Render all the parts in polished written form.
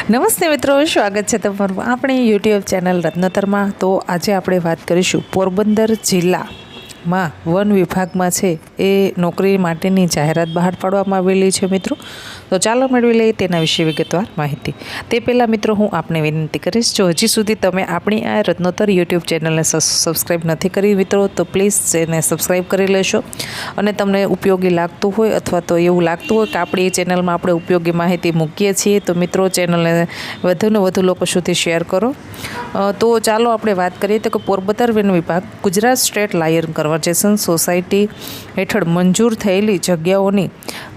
નમસ્તે મિત્રો, સ્વાગત છે તમારું આપણી યુટ્યુબ ચેનલ રત્નોતરમાં। તો આજે આપણે વાત કરીશું પોરબંદર જિલ્લામાં વન વિભાગમાં છે એ નોકરી માટેની જાહેરાત બહાર પાડવામાં આવેલી છે મિત્રો। તો ચાલો મેળવી લઈએ તેના વિશે વિગતવાર માહિતી। તે પહેલાં મિત્રો હું આપને વિનંતી કરીશ, જો હજી સુધી તમે આપણી આ રત્નોતર યુટ્યુબ ચેનલને સબસ્ક્રાઈબ નથી કરી મિત્રો તો પ્લીઝ એને સબસ્ક્રાઈબ કરી લેશો। અને તમને ઉપયોગી લાગતું હોય અથવા તો એવું લાગતું હોય કે આપણી ચેનલમાં આપણે ઉપયોગી માહિતી મૂકીએ છીએ તો મિત્રો ચેનલને વધુને વધુ લોકો સુધી શેર કરો। તો ચાલો આપણે વાત કરીએ તો કે પોરબંદર વન વિભાગ Gujarat state lion conservation society હેઠળ મંજૂર થયેલી જગ્યાઓની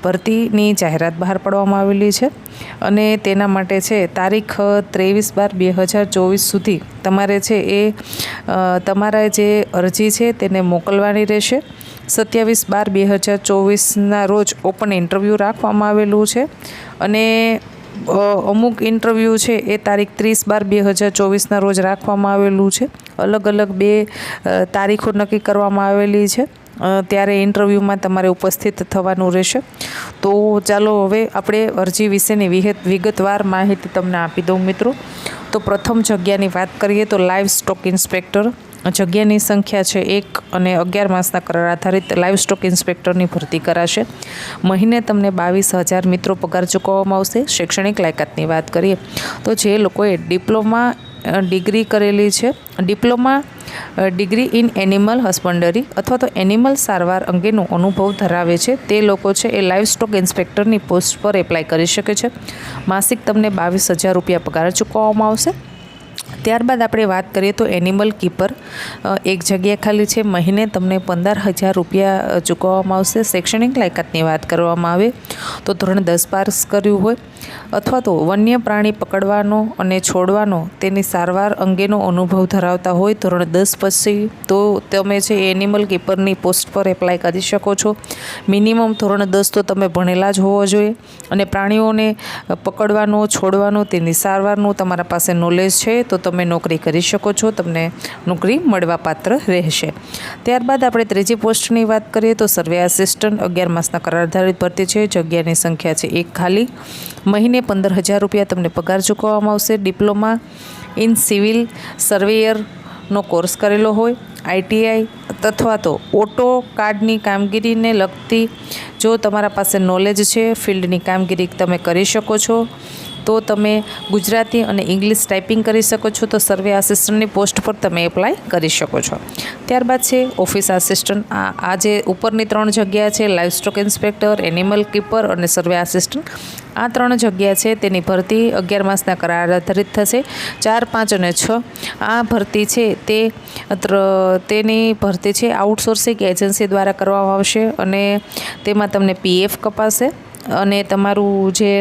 ભરતીની જાહેરાત બહાર પાડવામાં આવેલી છે અને તેના માટે છે તારીખ 23/12/2024 સુધી તમારે છે એ તમારા જે અરજી છે તેને મોકલવાની રહેશે। 27/12/2024ના રોજ ઓપન ઇન્ટરવ્યૂ રાખવામાં આવેલું છે અને અમુક ઇન્ટરવ્યૂ છે એ તારીખ 30/12/2024ના રોજ રાખવામાં આવેલું છે। અલગ અલગ બે તારીખો નક્કી કરવામાં આવેલી છે, ત્યારે ઇન્ટરવ્યૂમાં તમારે ઉપસ્થિત થવાનું રહેશે। તો ચાલો હવે આપણે અરજી વિશેની વિગતવાર માહિતી તમને આપી દઉં મિત્રો। તો પ્રથમ જગ્યાની વાત કરીએ તો લાઇવ સ્ટોક ઇન્સ્પેક્ટર જગ્યાની સંખ્યા છે 1 અને 11 માસના કરાર આધારિત લાઇવ સ્ટોક ઇન્સ્પેક્ટરની ભરતી કરાશે। મહિને તમને 22,000 મિત્રો પગાર ચૂકવવામાં આવશે। શૈક્ષણિક લાયકાતની વાત કરીએ તો જે લોકોએ ડિપ્લોમા ડિગ્રી કરેલી છે, diploma degree in animal husbandry અથવા તો એનિમલ સારવાર અંગેનો અનુભવ ધરાવે છે તે લોકો છે એ લાઇવ સ્ટોક ઇન્સ્પેક્ટરની પોસ્ટ પર એપ્લાય કરી શકે છે। માસિક તમને 22,000 રૂપિયા પગાર ચૂકવવામાં આવશે। ત્યારબાદ આપણે વાત કરીએ તો એનિમલ કીપર એક જગ્યા ખાલી છે, મહિને તમને 15,000 રૂપિયા ચૂકવવામાં આવશે। શૈક્ષણિક લાયકાતની વાત કરવામાં આવે તો ધોરણ 10 પાસ કર્યું હોય અથવા તો વન્ય પ્રાણી પકડવાનો અને છોડવાનો તેની સારવાર અંગેનો અનુભવ ધરાવતા હોય ધોરણ 10 પછી તો તમે છે એનિમલ કીપરની પોસ્ટ પર એપ્લાય કરી શકો છો। મિનિમમ ધોરણ 10 તો તમે ભણેલા જ હોવો જોઈએ અને પ્રાણીઓને પકડવાનો છોડવાનો તેની સારવારનું તમારા પાસે નોલેજ છે તો તમે નોકરી કરી શકો છો, તમને નોકરી મળવા પાત્ર રહેશે। ત્યારબાદ આપણે ત્રીજી પોસ્ટની વાત કરીએ તો સર્વે આસિસ્ટન્ટ 11 માસના કરાર આધારિત ભરતી છે। જગ્યાની સંખ્યા છે 1 ખાલી, મહિને 15,000 રૂપિયા તમને પગાર ચૂકવવામાં આવશે। ડિપ્લોમા ઇન સિવિલ સર્વેયરનો કોર્સ કરેલો હોય, ITI અથવા તો ઓટો કાર્ડની કામગીરીને લગતી જો તમારા પાસે નોલેજ છે, ફિલ્ડની કામગીરી તમે કરી શકો છો તો તમે ગુજરાતી અને ઇંગ્લિશ ટાઈપિંગ કરી શકો છો તો સર્વે આસિસ્ટન્ટની પોસ્ટ પર તમે એપ્લાય કરી શકો છો। ત્યારબાદ છે ઓફિસ આસિસ્ટન્ટ, આ જે ઉપરની 3 જગ્યા છે live stock inspector, animal keeper અને સર્વે આસિસ્ટન્ટ, આ 3 જગ્યા છે તેની ભરતી 11 માસના કરાર આધારિત થશે। 4, 5 અને 6 આ ભરતી છે તેની ભરતી છે આઉટસોર્સિંગ એજન્સી દ્વારા કરવામાં આવશે અને તેમાં તમને PF કપાશે અને તમારું જે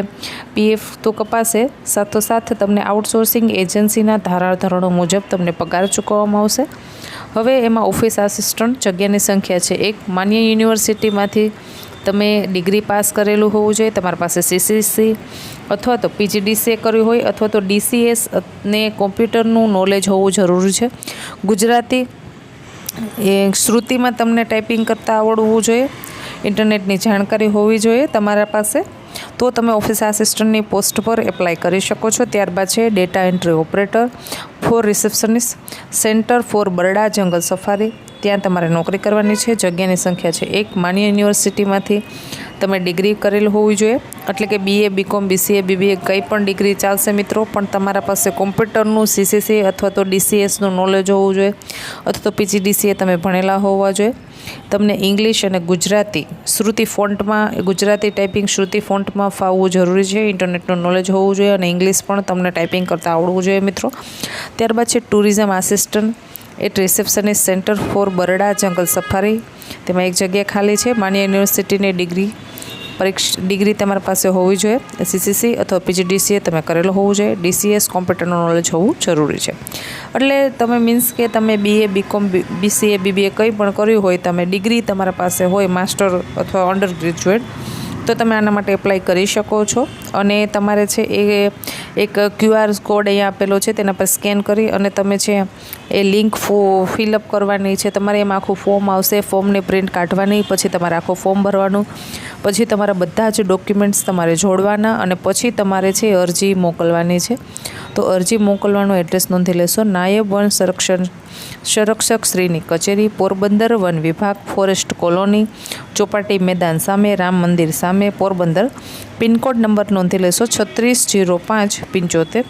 PF તો કપાશે, સાથોસાથ તમને આઉટસોર્સિંગ એજન્સીના ધારાધોરણો મુજબ તમને પગાર ચૂકવવામાં આવશે। હવે એમાં ઓફિસ આસિસ્ટન્ટ જગ્યાની સંખ્યા છે 1, માન્ય યુનિવર્સિટીમાંથી તમે ડિગ્રી પાસ કરેલું હોવું જોઈએ, તમારી પાસે CCC અથવા તો PGDCA કર્યું હોય અથવા તો DCS ને કોમ્પ્યુટરનું નોલેજ હોવું જરૂરી છે। ગુજરાતી શ્રુતિમાં તમને ટાઈપિંગ કરતાં આવડવું જોઈએ, ઇન્ટરનેટની જાણકારી હોવી જોઈએ તમારા પાસે તો તમે ઓફિસ આસિસ્ટન્ટની પોસ્ટ પર એપ્લાય કરી શકો છો। ત્યારબાદ છે data entry operator for receptionist centre for Barda jungle safari, ત્યાં તમારે નોકરી કરવાની છે। જગ્યાની સંખ્યા છે 1, માન્ય યુનિવર્સિટીમાંથી તમે ડિગ્રી કરેલ હોવી જોઈએ એટલે કે BA BCom BCA BBA કંઈ પણ ડિગ્રી ચાલશે મિત્રો, પણ તમારા પાસે કોમ્પ્યુટરનું CCC અથવા તો DCSનું નોલેજ હોવું જોઈએ અથવા તો PGDCA તમે ભણેલા હોવા જોઈએ। તમને ઇંગ્લિશ અને ગુજરાતી શ્રુતિ ફોન્ટમાં ગુજરાતી ટાઈપિંગ શ્રુતિ ફોન્ટમાં ફાવવું જરૂરી છે, ઇન્ટરનેટનું નોલેજ હોવું જોઈએ અને ઇંગ્લિશ પણ તમને ટાઈપિંગ કરતાં આવડવું જોઈએ મિત્રો। ત્યારબાદ છે tourism assistant at receptionist centre for Barda jungle safari, તેમાં એક જગ્યા ખાલી છે। માન્ય યુનિવર્સિટીની ડિગ્રી તમારા પાસે હોવી જોઈએ, CCC અથવા PGDCA તમે કરેલો હોવું જોઈએ, DCS કોમ્પ્યુટરનું નોલેજ હોવું જરૂરી છે। એટલે તમે મીન્સ કે તમે BA BCom BCA BBA કંઈ પણ કર્યું હોય, તમે ડિગ્રી તમારા પાસે હોય માસ્ટર અથવા અંડર ગ્રેજ્યુએટ તો તમે આના માટે એપ્લાય કરી શકો છો અને તમારે છે એ એક QR કોડ અહીંયા આપેલો છે તેના પર સ્કેન કરી અને તમે છે એ લિંક ફિલઅપ કરવાની છે. તમારે એમાં આખું ફોર્મ આવશે, ફોર્મની પ્રિન્ટ કાઢવાની, પછી તમારે આખું ફોર્મ ભરવાનું, પછી તમારા બધા જ ડોક્યુમેન્ટ્સ તમારે જોડવાના અને પછી તમારે છે અરજી મોકલવાની છે. તો અરજી મોકલવાનું એડ્રેસ નોંધી લેશો. નાયબ વન સંરક્ષક શ્રીની કચેરી, પોરબંદર, વન વિભાગ, ફોરેસ્ટ કોલોની, ચોપાટી મેદાન સામે, રામ મંદિર સામે, પોરબંદર. પિનકોડ નંબર નોંધી લેશો 360575.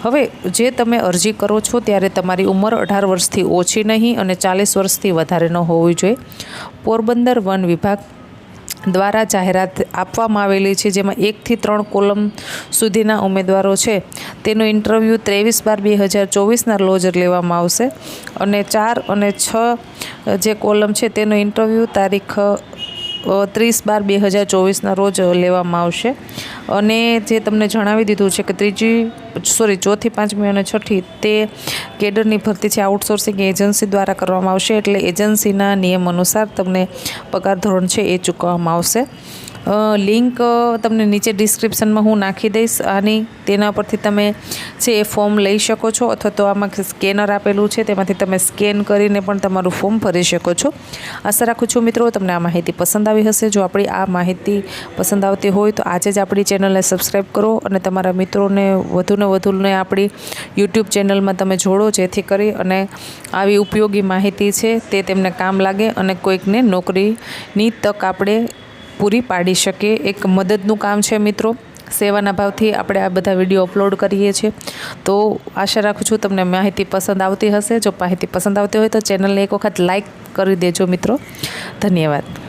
હવે જે તમે અરજી કરો છો ત્યારે તમારી ઉંમર 18 વર્ષથી ઓછી નહીં અને 40 વર્ષથી વધારે ન હોવી જોઈએ. પોરબંદર વન વિભાગ દ્વારા જાહેરાત આપવામાં આવેલી છે, જેમાં 1 થી 3 કોલમ સુધીના ઉમેદવારો છે તેનો ઇન્ટરવ્યૂ 23/12/2024ના રોજ લેવામાં આવશે અને 4 અને 6 જે કોલમ છે તેનો ઇન્ટરવ્યૂ તારીખ 30/12/2024ના રોજ લેવામાં આવશે. અને જે તમને જણાવી દીધું છે કે ચોથી, પાંચમી અને છઠ્ઠી તે કેડરની ભરતી છે આઉટસોર્સિંગ એજન્સી દ્વારા કરવામાં આવશે. એટલે એજન્સીના નિયમ અનુસાર તમને પગાર ધોરણ છે એ ચૂકવવામાં આવશે. લિંક તમને નીચે ડિસ્ક્રિપ્શનમાં હું નાખી દઈશ આની, તેના પરથી તમે છે એ ફોર્મ લઈ શકો છો, અથવા તો આમાં સ્કેનર આપેલું છે તેમાંથી તમે સ્કેન કરીને પણ તમારું ફોર્મ ભરી શકો છો. આશા રાખું છું મિત્રો તમને આ માહિતી પસંદ આવી હશે. જો આપણી આ માહિતી પસંદ આવતી હોય તો આજે જ આપણી ચેનલને સબસ્ક્રાઈબ કરો અને તમારા મિત્રોને વધુને આપણી યુટ્યુબ ચેનલમાં તમે જોડો, જેથી કરી અને આવી ઉપયોગી માહિતી છે તે તેમને કામ લાગે અને કોઈકને નોકરીની તક આપણે પૂરી પાડી શકે. એક મદદનું કામ છે મિત્રો. સેવાના ભાવથી આપણે આ બધા વિડીયો અપલોડ કરીએ છીએ. તો આશા રાખું છું તમને માહિતી પસંદ આવતી હશે. જો માહિતી પસંદ આવતી હોય તો ચેનલને એક વખત લાઈક કરી દેજો મિત્રો. ધન્યવાદ.